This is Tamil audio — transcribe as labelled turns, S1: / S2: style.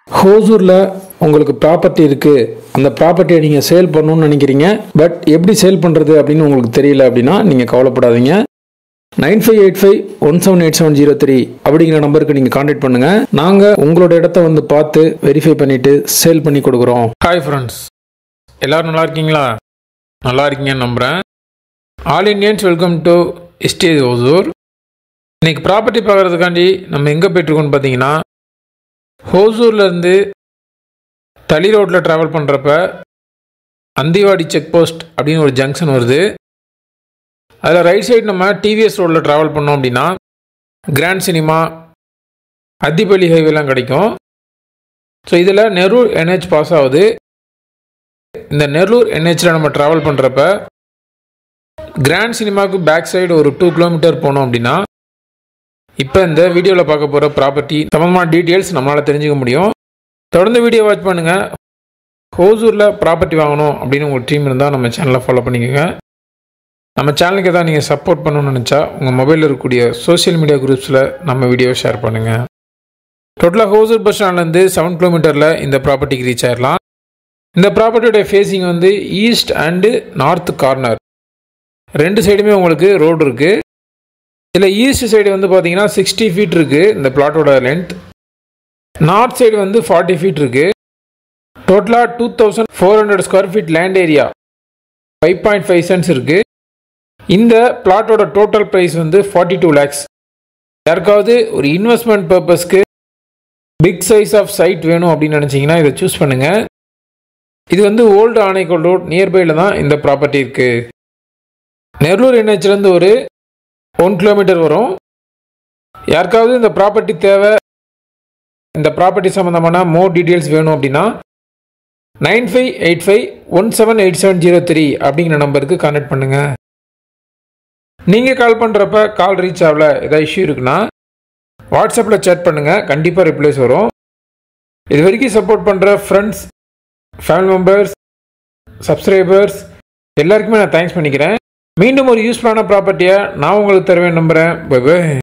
S1: ஹோசூரில் உங்களுக்கு ப்ராப்பர்ட்டி இருக்குது, அந்த ப்ராப்பர்ட்டியை நீங்கள் சேல் பண்ணணும்னு நினைக்கிறீங்க, பட் எப்படி சேல் பண்ணுறது அப்படின்னு உங்களுக்கு தெரியல அப்படின்னா நீங்கள் கவலைப்படாதீங்க. 9585178703 அப்படிங்கிற நம்பருக்கு நீங்கள் கான்டாக்ட் பண்ணுங்கள். நாங்கள் உங்களோட இடத்த வந்து பார்த்து வெரிஃபை பண்ணிவிட்டு சேல் பண்ணி கொடுக்குறோம்.
S2: ஹாய் ஃப்ரெண்ட்ஸ், எல்லோரும் நல்லா இருக்கீங்களா? நல்லா இருக்கீங்கன்னு நம்புகிறேன். All Indians welcome to estate Hosur. இன்றைக்கி ப்ராப்பர்ட்டி பார்க்குறதுக்காண்டி நம்ம எங்கே போய்ட்டுருக்கோன்னு பார்த்தீங்கன்னா, ஹோசூர்லேருந்து தளி ரோட்டில் ட்ராவல் பண்ணுறப்ப அந்திவாடி செக் போஸ்ட் அப்படின்னு ஒரு ஜங்ஷன் வருது. அதில் ரைட் சைடு நம்ம டிவிஎஸ் ரோடில் ட்ராவல் பண்ணோம் அப்படின்னா கிராண்ட் சினிமா, அத்திப்பள்ளி ஹைவேலாம் கிடைக்கும். ஸோ இதில் நெரூர் NH பாஸ் ஆகுது. இந்த நெரூர் NHல நம்ம ட்ராவல் பண்ணுறப்ப கிராண்ட் சினிமாவுக்கு பேக் சைடு ஒரு 2 கிலோமீட்டர் போனோம் அப்படின்னா இப்போ இந்த வீடியோவில் பார்க்க போகிற ப்ராப்பர்ட்டி சம்பந்தமான டீட்டெயில்ஸ் நம்மளால் தெரிஞ்சுக்க முடியும். தொடர்ந்து வீடியோ வாட்ச் பண்ணுங்கள். ஹோசூரில் ப்ராப்பர்ட்டி வாங்கணும் அப்படின்னு உங்கள் டீம் இருந்தால் நம்ம சேனலை ஃபாலோ பண்ணிக்கோங்க. நம்ம சேனலுக்கு எதாவது நீங்கள் சப்போர்ட் பண்ணணும்னு நினச்சா உங்கள் மொபைலில் இருக்கக்கூடிய சோஷியல் மீடியா குரூப்ஸில் நம்ம வீடியோ ஷேர் பண்ணுங்கள். டோட்டலாக ஹோசூர் பஸ் ஸ்டாண்ட்லேருந்து 7 கிலோமீட்டரில் இந்த ப்ராப்பர்ட்டிக்கு ரீச் ஆகிடலாம். இந்த ப்ராப்பர்ட்டியோட ஃபேஸிங் வந்து ஈஸ்ட் அண்டு நார்த் கார்னர், 2 சைடுமே உங்களுக்கு ரோடு இருக்குது. இதில் ஈஸ்ட் சைடு வந்து பார்த்தீங்கன்னா 60 ஃபீட் இருக்குது இந்த பிளாட்டோட லென்த். நார்த் சைடு வந்து 40 ஃபீட் இருக்குது. டோட்டலாக 2400 square feet land area, 5.5 cents இருக்குது. இந்த பிளாட்டோட டோட்டல் ப்ரைஸ் வந்து 42 lakhs. யாருக்காவது ஒரு இன்வெஸ்ட்மெண்ட் பர்பஸ்க்கு பிக் சைஸ் ஆஃப் சைட் வேணும் அப்படின்னு நினச்சிங்கன்னா இதை சூஸ் பண்ணுங்கள். இது வந்து ஓல்டு ஆனைக்கோல் ரோட் நியர்பையில் தான் இந்த ப்ராப்பர்ட்டி இருக்குது. நெரூர் NHலேருந்து ஒரு 1 கிலோமீட்டர் வரும். யாருக்காவது இந்த ப்ராப்பர்ட்டி தேவை, இந்த ப்ராப்பர்ட்டி சம்மந்தமான மோர் டீட்டெயில்ஸ் வேணும் அப்படின்னா 9585178703 அப்படிங்கிற நம்பருக்கு கான்டாக்ட் பண்ணுங்கள். நீங்கள் கால் பண்ணுறப்ப கால் ரீச் ஆகல, ஏதாவது இஷ்யூ இருக்குன்னா வாட்ஸ்அப்பில் சேட் பண்ணுங்கள், கண்டிப்பாக ரிப்ளைஸ் வரும். இது வரைக்கும் சப்போர்ட் பண்ணுற ஃப்ரெண்ட்ஸ், ஃபேமிலி மெம்பர்ஸ், சப்ஸ்கிரைபர்ஸ் எல்லாருக்குமே நான் தேங்க்ஸ் பண்ணிக்கிறேன். மீண்டும் ஒரு யூஸ்ஃபுல்லான ப்ராப்பர்ட்டியை நான் உங்களுக்கு தருவேன் நம்புகிறேன். Bye by.